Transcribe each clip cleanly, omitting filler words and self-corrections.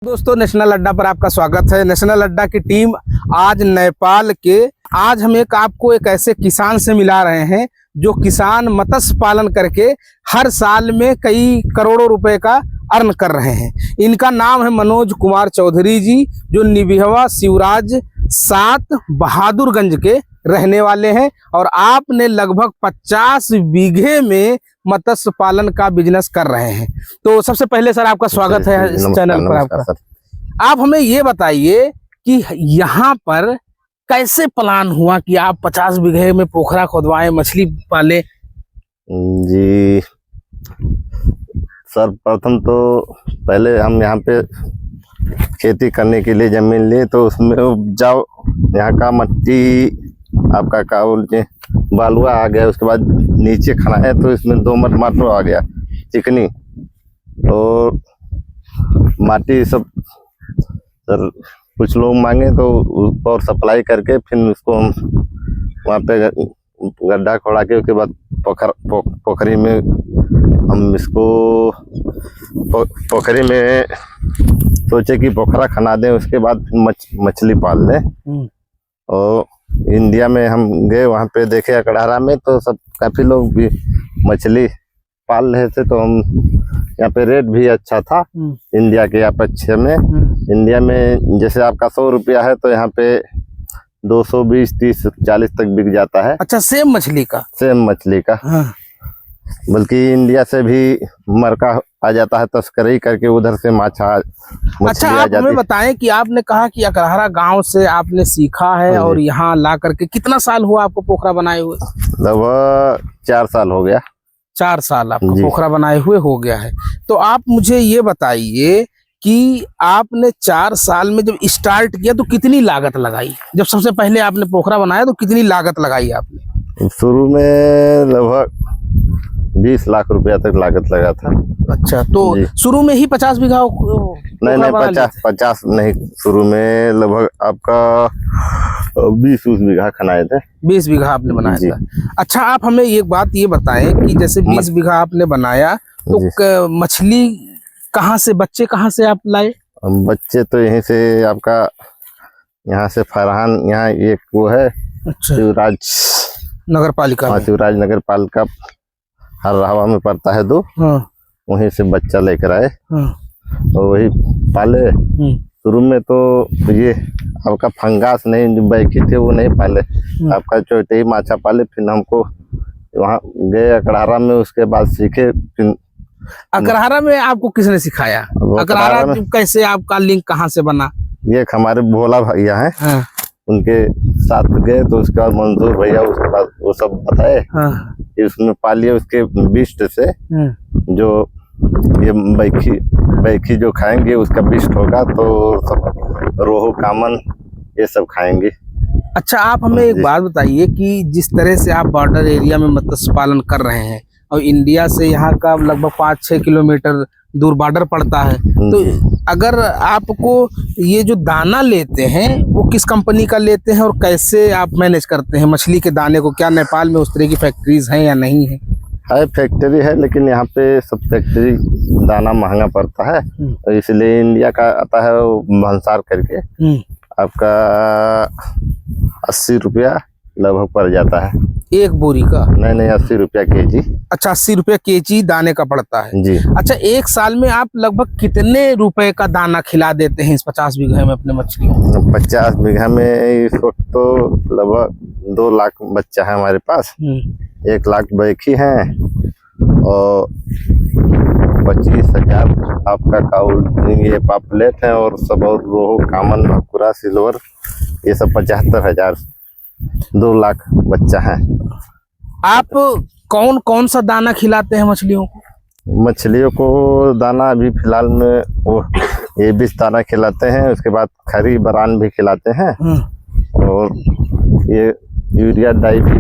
दोस्तों, नेशनल अड्डा पर आपका स्वागत है। नेशनल अड्डा की टीम आज नेपाल के हम आपको एक ऐसे किसान से मिला रहे हैं जो किसान मत्स्य पालन करके हर साल में कई करोड़ों रुपए का अर्न कर रहे हैं। इनका नाम है मनोज कुमार चौधरी जी, जो निबिहवा शिवराज 7 बहादुरगंज के रहने वाले हैं और आपने लगभग 50 बीघे में मत्स्य पालन का बिजनेस कर रहे हैं। तो सबसे पहले सर आपका स्वागत है इस चैनल पर। आपका आप हमें ये बताइए कि यहाँ पर कैसे प्लान हुआ कि आप 50 बीघे में पोखरा खोदवाएं, मछली पाले? जी सर, प्रथम तो पहले हम यहाँ पे खेती करने के लिए जमीन लिए, तो उसमें उपजाऊ यहाँ का मट्टी आपका क्या बोलते बालुआ आ गया। उसके बाद नीचे खाना है तो इसमें दोमट माटो आ गया, चिकनी और माटी सब। सर कुछ लोग मांगे तो और सप्लाई करके फिर उसको हम वहाँ पे गड्ढा खोड़ा के उसके बाद पोखरी में हम इसको पोखरी में सोचे कि पोखरा खना दें, उसके बाद मछली पाल लें। और इंडिया में हम गए, वहाँ पे देखे अकड़ारा में तो सब काफी लोग भी मछली पाल रहे थे, तो हम यहाँ पे रेट भी अच्छा था इंडिया के अपेक्षा में। इंडिया में जैसे आपका 100 रुपया है तो यहाँ पे 220, 30, 40 तक बिक जाता है। अच्छा, सेम मछली का? सेम मछली का। हाँ। बल्कि इंडिया से भी मरका आ जाता है तस्करी करके, उधर से अच्छा, आप हमें बताएं कि आपने कहा कि अकड़ारा गांव से आपने सीखा है और यहाँ ला करके कितना साल हुआ आपको पोखरा बनाए हुए? लगभग 4 साल हो गया। 4 साल आपको पोखरा बनाए हुए हो गया है। तो आप मुझे ये बताइए कि आपने 4 साल में जब स्टार्ट किया तो कितनी लागत लगाई? जब सबसे पहले आपने पोखरा बनाया तो कितनी लागत लगाई आपने? शुरू में लगभग 20 लाख रुपया तक लागत लगा था। अच्छा, तो शुरू में ही 50 बीघा? नहीं, 50 नहीं, शुरू में लगभग आपका 20 बीघा खनाए थे। 20 बीघा आपने बनाया था। अच्छा, आप हमें एक बात ये बताएं कि जैसे 20 बीघा आपने बनाया तो मछली कहाँ से, बच्चे कहाँ से आप लाए? बच्चे तो यहीं से आपका, यहाँ से फरहान, यहाँ एक वो है। अच्छा, शिवराज नगर पालिका। शिवराज नगर पालिका हर राहवा में पड़ता है 2। वहीं से बच्चा लेकर आए और वही पाले। शुरू में तो ये आपका फंगास नहीं, जो बैठी थे वो नहीं पाले, आपका छोटे ही माछा पाले। फिर हमको वहाँ गए अकड़ारा में, उसके बाद सीखे। फिर अकड़ारा में आपको किसने सिखाया? अकड़ारा कैसे, आपका लिंक कहाँ से बना? ये हमारे भोला भैया हैं, उनके साथ गए तो उसके बाद मंजूर भैया, उसके बाद वो सब बताए कि उसमें पालिए उसके बिस्ट से जो ये बैखी जो खाएंगे उसका बिस्ट होगा तो सब रोहू कामन ये सब खाएंगे। अच्छा, आप हमें एक बात बताइए कि जिस तरह से आप बॉर्डर एरिया में मत्स्य पालन कर रहे हैं और इंडिया से यहाँ का लगभग 5-6 किलोमीटर दूर बॉर्डर पड़ता है, तो अगर आपको ये जो दाना लेते हैं वो किस कंपनी का लेते हैं और कैसे आप मैनेज करते हैं मछली के दाने को? क्या नेपाल में उस तरह की फैक्ट्रीज हैं या नहीं है? फैक्ट्री है, लेकिन यहाँ पे सब फैक्ट्री दाना महंगा पड़ता है, तो इसलिए इंडिया का आता है वो भंसार करके आपका 80 रुपया लगभग पड़ जाता है एक बोरी का। नहीं, 80 रुपया केजी। अच्छा, 80 रुपया केजी दाने का पड़ता है जी। अच्छा, एक साल में आप लगभग कितने रुपए का दाना खिला देते हैं इस 50 बीघा में अपने मछलियों? 50 बीघा में इस वक्त तो लगभग 2 लाख बच्चा है हमारे पास। 1 लाख बैखी है और 25,000 आपका काउल ये पापलेट है, और सब और रोहू कामन भाकुरा सिल्वर ये सब 75,000। 2 लाख बच्चा है। आप कौन कौन सा दाना खिलाते हैं मछलियों को? मछलियों को दाना अभी फिलहाल में वो ये 20 दाना खिलाते हैं, उसके बाद खरी बरान भी खिलाते हैं, और ये यूरिया डाई भी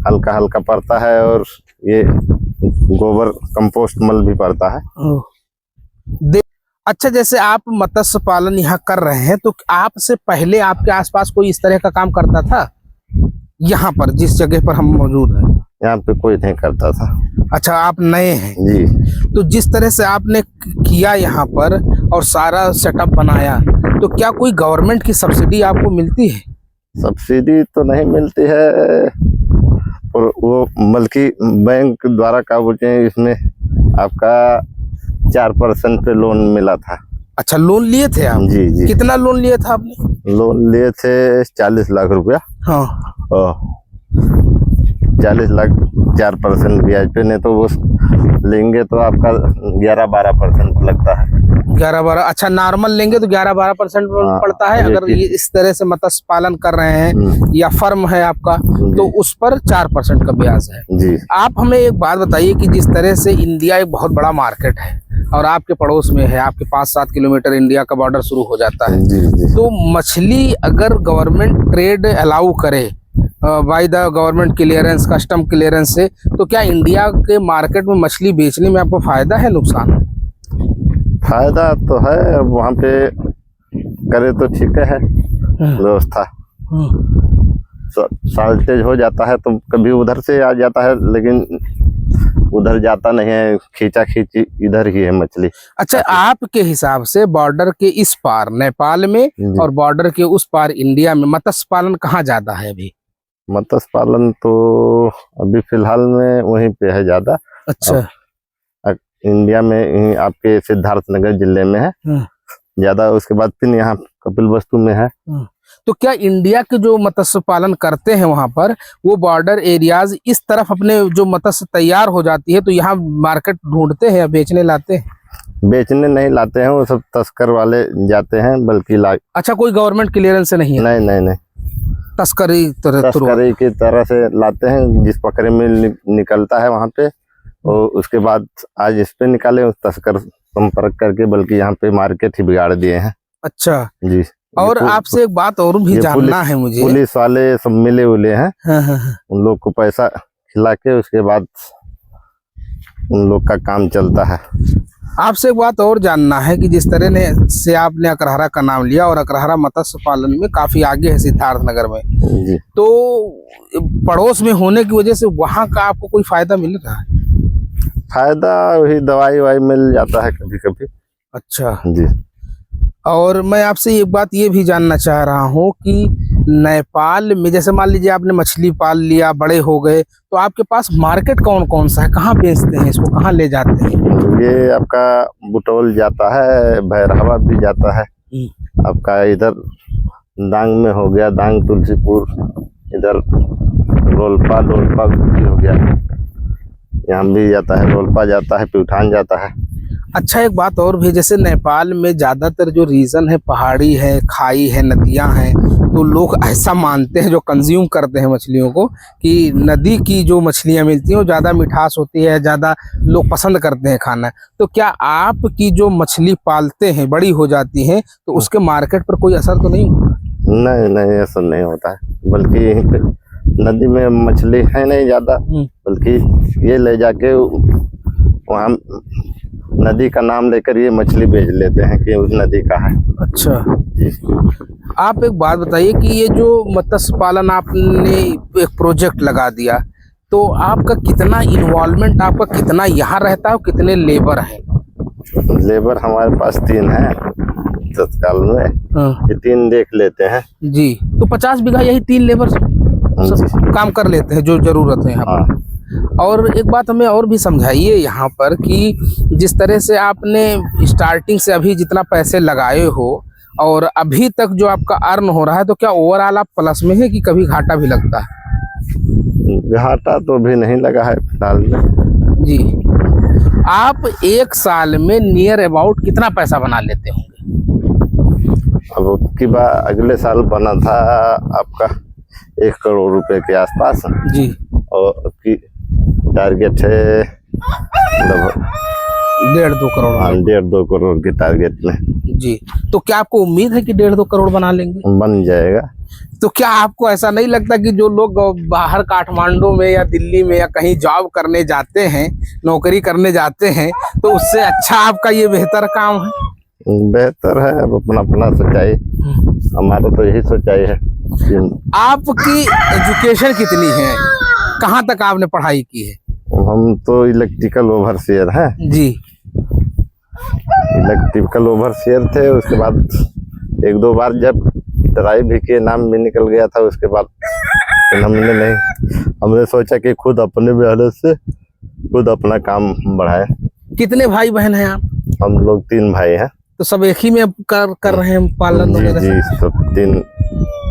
हल्का हल्का पड़ता है, और ये गोबर कंपोस्ट मल भी पड़ता है। अच्छा, जैसे आप मत्स्य पालन यहाँ कर रहे हैं तो आपसे पहले आपके आसपास कोई इस तरह का काम करता था यहाँ पर जिस जगह पर हम मौजूद हैं? यहाँ पे कोई नहीं करता था। अच्छा, आप नए हैं। जी। तो जिस तरह से आपने किया यहाँ पर और सारा सेटअप बनाया, तो क्या कोई गवर्नमेंट की सब्सिडी आपको मिलती है? सब्सिडी तो नहीं मिलती है, और वो बल्कि बैंक द्वारा क्या बोलते हैं, इसमें आपका 4% पे लोन मिला था। अच्छा, लोन लिए थे आप? जी जी। कितना लोन लिया था आपने? लोन लिए थे 40 लाख रुपया। हाँ। 40 लाख 4% ब्याज पे, नहीं तो वो लेंगे तो आपका 11-12% लगता है। 11-12? अच्छा, नॉर्मल लेंगे तो 11-12% पड़ता है। अगर ये इस तरह से मत्स्य पालन कर रहे हैं या फर्म है आपका, तो उस पर 4% का ब्याज है। जी। आप हमें एक बात बताइए कि जिस तरह से इंडिया एक बहुत बड़ा मार्केट है और आपके पड़ोस में है, आपके 5-7 किलोमीटर इंडिया का बॉर्डर शुरू हो जाता है। जी जी। तो मछली अगर गवर्नमेंट ट्रेड अलाउ करे by the government clearance, custom clearance से, तो क्या इंडिया के मार्केट में मछली बेचने में आपको फायदा है, नुकसान? फायदा तो है, अब वहाँ पे करे तो ठीक है व्यवस्था। शॉर्टेज हो जाता है तो कभी उधर से आ जाता है, लेकिन उधर जाता नहीं है, खींचा खींची इधर ही है मछली। अच्छा, आपके हिसाब से बॉर्डर के इस पार नेपाल में और बॉर्डर के उस पार इंडिया में मत्स्य पालन कहाँ ज्यादा है अभी? मत्स्य पालन तो अभी फिलहाल में वहीं पे है ज्यादा। अच्छा। इंडिया में आपके सिद्धार्थनगर जिले में है ज्यादा, उसके बाद फिर यहाँ कपिलवस्तु में है। तो क्या इंडिया के जो मत्स्य पालन करते हैं वहां पर, वो बॉर्डर एरियाज इस तरफ अपने जो मत्स्य तैयार हो जाती है तो यहाँ मार्केट ढूंढते हैं या बेचने लाते हैं? बेचने नहीं लाते हैं, वो सब तस्कर वाले जाते हैं, बल्कि अच्छा, कोई गवर्नमेंट क्लियरेंस से नहीं है? नहीं नहीं नहीं, तस्करी की तरह से लाते हैं। जिस पकड़े में निकलता है वहां पे, और उसके बाद आज इस पे निकाले, उस तस्कर संपर्क करके, बल्कि यहाँ पे मार्केट ही बिगाड़ दिए हैं। अच्छा जी। और आपसे एक बात और भी जानना है मुझे। पुलिस वाले सब मिले हुए हैं। हाँ। उन लोग को पैसा खिला के उसके बाद उन लोग का काम चलता है। आपसे एक बात और जानना है कि जिस तरह से आपने अकरहरा का नाम लिया, और अकरहरा मत्स्य पालन में काफी आगे है सिद्धार्थनगर में, जी। तो पड़ोस में होने की वजह से वहाँ का आपको कोई फायदा मिल रहा है? फायदा वही दवाई वाई मिल जाता है कभी कभी। अच्छा जी। और मैं आपसे एक बात ये भी जानना चाह रहा हूँ कि नेपाल में जैसे मान लीजिए आपने मछली पाल लिया, बड़े हो गए, तो आपके पास मार्केट कौन कौन सा है? कहाँ बेचते हैं इसको, कहाँ ले जाते हैं? ये आपका बुटौल जाता है, भैरहवा भी जाता है, आपका इधर दांग में हो गया, दांग तुलसीपुर, इधर रोलपा भी हो गया, यहाँ भी जाता है, रोलपा जाता है, प्यूठान जाता है। अच्छा, एक बात और भी, जैसे नेपाल में ज्यादातर जो रीजन है पहाड़ी है, खाई है, नदियां हैं, तो लोग ऐसा मानते हैं जो कंज्यूम करते हैं मछलियों को कि नदी की जो मछलियां मिलती हैं वो ज्यादा मिठास होती है, ज्यादा लोग पसंद करते हैं खाना। तो क्या आपकी जो मछली पालते हैं बड़ी हो जाती हैं तो उसके मार्केट पर कोई असर तो नहीं होता? नहीं नहीं, ऐसा नहीं होता है, बल्कि यहीं पे नदी में मछली है नहीं ज्यादा, बल्कि ये ले जाके वहाँ नदी का नाम लेकर ये मछली बेच लेते हैं कि उस नदी का है। अच्छा जी। आप एक बात बताइए कि ये जो मत्स्य पालन आपने एक प्रोजेक्ट लगा दिया, तो आपका कितना इन्वॉल्वमेंट, आपका कितना यहाँ रहता है, कितने लेबर हैं? लेबर हमारे पास 3 है तत्काल में। ये 3 देख लेते हैं जी। तो 50 बीघा यही 3 लेबर काम कर लेते हैं जो जरूरत है यहाँ पर। और एक बात हमें और भी समझाइए यहाँ पर कि जिस तरह से आपने स्टार्टिंग से अभी जितना पैसे लगाए हो और अभी तक जो आपका अर्न हो रहा है, तो क्या ओवरऑल आप प्लस में है कि कभी घाटा भी लगता है? घाटा तो भी नहीं लगा है फिलहाल में। जी। आप एक साल में नियर अबाउट कितना पैसा बना लेते होंगे? अब की बार अगले साल बना था आपका 1 करोड़ रुपए के आसपास। जी। और की टारगेट है लगभग 1.5-2 करोड़। 1.5-2 करोड़ के टारगेट में। जी। तो क्या आपको उम्मीद है कि 1.5-2 करोड़ बना लेंगे? बन जाएगा। तो क्या आपको ऐसा नहीं लगता कि जो लोग बाहर काठमांडू में या दिल्ली में या कहीं जॉब करने जाते हैं, नौकरी करने जाते हैं, तो उससे अच्छा आपका ये बेहतर काम है? बेहतर है, अब अपना अपना सोचाई, हमारा तो यही सोचाई है। आपकी एजुकेशन कितनी है? कहाँ तक आपने पढ़ाई की है? हम तो इलेक्ट्रिकल ओवरसियर हैं, जी। इलेक्ट्रिकल ओवरसियर थे। उसके बाद एक दो बार जब ट्राई भी किए, नाम भी निकल गया था। उसके बाद हमने सोचा कि खुद अपने मेहनत से खुद अपना काम बढ़ाए। कितने भाई बहन हैं आप? हम लोग 3 भाई हैं। तो सब एक ही में कर रहे हैं पालन जी वगैरह? जी, सब 3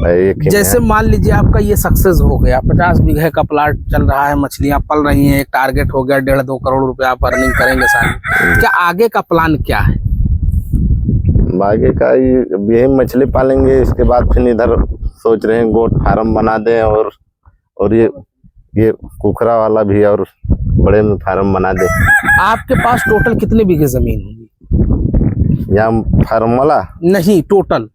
भाई एक ही में जैसे हैं। मान लीजिए आपका ये सक्सेस हो गया, 50 बीघे का प्लाट चल रहा है, मछलियां पल रही हैं, एक टारगेट हो गया 1.5-2 करोड़ रुपया आप अर्निंग करेंगे साल। क्या आगे का प्लान क्या है? आगे का यही मछली पालेंगे। इसके बाद फिर इधर सोच रहे हैं गोट फार्म बना दें, और ये कुखरा वाला भी और बड़े में फार्म बना दें। आपके पास टोटल कितने बीघे जमीन होगी? यहाँ फार्म वाला नहीं, टोटल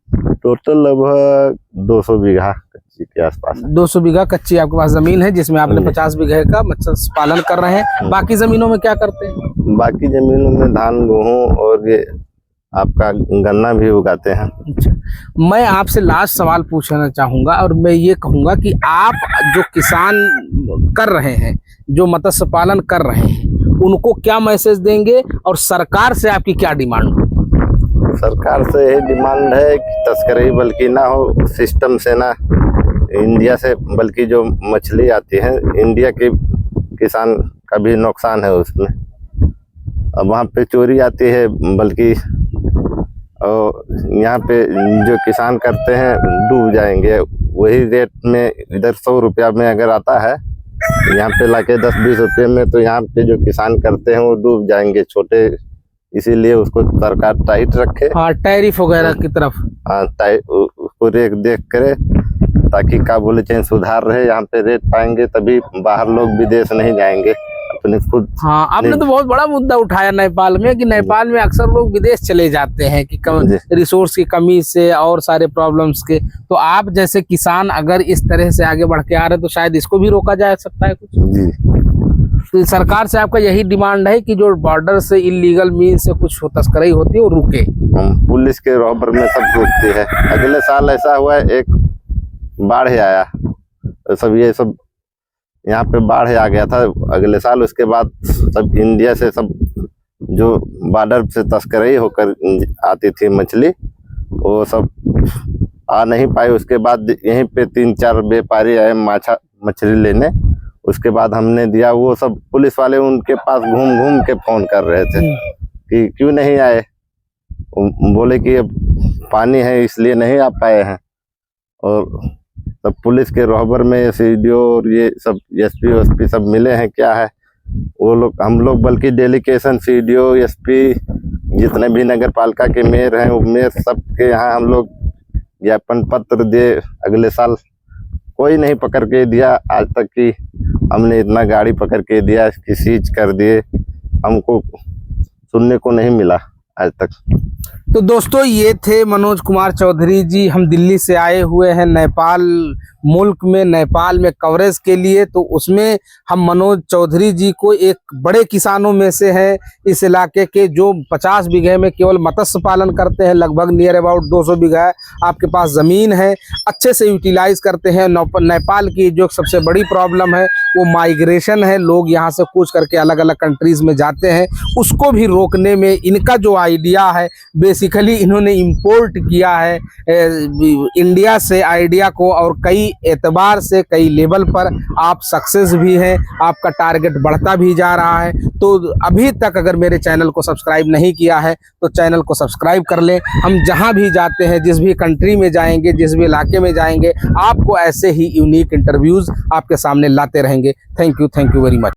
लगभग 200 बीघा कच्ची के आसपास है। 200 बीघा कच्ची आपके पास जमीन है, जिसमें आपने 50 बीघे का मत्स्य पालन कर रहे हैं। बाकी जमीनों में क्या करते हैं? बाकी जमीनों में धान, गेहूं और ये आपका गन्ना भी उगाते हैं। अच्छा, मैं आपसे लास्ट सवाल पूछना चाहूंगा, और मैं ये कहूंगा कि आप जो किसान कर रहे हैं, जो मत्स्य पालन कर रहे हैं, उनको क्या मैसेज देंगे, और सरकार से आपकी क्या डिमांड? सरकार से यही डिमांड है कि तस्करी बल्कि ना हो सिस्टम से, ना इंडिया से, बल्कि जो मछली आती है इंडिया के किसान का भी नुकसान है उसमें। अब वहाँ पे चोरी आती है, बल्कि और यहाँ पे जो किसान करते हैं डूब जाएंगे। वही रेट में इधर 100 रुपया में अगर आता है, यहाँ पे लाके 10-20 रुपये में, तो यहाँ पे जो किसान करते हैं वो डूब जाएंगे छोटे। इसीलिए उसको सरकार टाइट रखे। हाँ, टैरिफ वगैरह की तरफ। हाँ, उसको रेट देख करे, ताकि क्या बोले चेन सुधार रहे। यहाँ पे रेट पाएंगे तभी बाहर लोग विदेश नहीं जाएंगे अपने खुद। हाँ, आपने तो बहुत बड़ा मुद्दा उठाया नेपाल में, कि नेपाल में अक्सर लोग विदेश चले जाते हैं कि रिसोर्स की कमी से और सारे प्रॉब्लम्स के। तो आप जैसे किसान अगर इस तरह से आगे बढ़ के आ रहे हैं, तो शायद इसको भी रोका जा सकता है कुछ। जी, तो सरकार से आपका यही डिमांड है कि जो बॉर्डर से इलीगल मीन से कुछ तस्करी होती है वो रुके। पुलिस के रॉबर में सब रुकती है। अगले साल ऐसा हुआ है, एक बाढ़ आया, सब ये सब यहाँ पे बाढ़ आ गया था अगले साल। उसके बाद सब इंडिया से सब जो बॉर्डर से तस्करी होकर आती थी मछली, वो सब आ नहीं पाई। उसके बाद यहीं पे 3-4 व्यापारी आए मछली लेने। उसके बाद हमने दिया, वो सब पुलिस वाले उनके पास घूम घूम के फोन कर रहे थे कि क्यों नहीं आए। बोले कि अब पानी है इसलिए नहीं आ पाए हैं। और सब पुलिस के रोहबर में सीडीओ और ये सब एसपी सब मिले हैं। क्या है वो लोग, हम लोग बल्कि डेलीकेशन सीडीओ, एसपी, जितने भी नगर पालिका के मेयर हैं, वो मेयर सबके यहाँ हम लोग ज्ञापन पत्र दिए। अगले साल कोई नहीं पकड़ के दिया। आज तक की हमने इतना गाड़ी पकड़ के दिया कि सीज कर दिए, हमको सुनने को नहीं मिला आज तक। तो दोस्तों, ये थे मनोज कुमार चौधरी जी। हम दिल्ली से आए हुए हैं नेपाल मुल्क में, नेपाल में कवरेज के लिए। तो उसमें हम मनोज चौधरी जी को एक बड़े किसानों में से हैं इस इलाके के, जो 50 बीघे में केवल मत्स्य पालन करते हैं। लगभग नियर अबाउट 200 बीघा आपके पास ज़मीन है, अच्छे से यूटिलाइज करते हैं। नेपाल की जो सबसे बड़ी प्रॉब्लम है वो माइग्रेशन है। लोग यहाँ से कूच करके अलग अलग कंट्रीज़ में जाते हैं। उसको भी रोकने में इनका जो आइडिया है, बेसिकली इन्होंने इंपोर्ट किया है इंडिया से आइडिया को, और कई एतबार से, कई लेवल पर आप सक्सेस भी हैं। आपका टारगेट बढ़ता भी जा रहा है। तो अभी तक अगर मेरे चैनल को सब्सक्राइब नहीं किया है तो चैनल को सब्सक्राइब कर लें। हम जहां भी जाते हैं, जिस भी कंट्री में जाएंगे, जिस भी इलाके में जाएंगे, आपको ऐसे ही यूनिक इंटरव्यूज आपके सामने लाते रहेंगे। Thank you very much.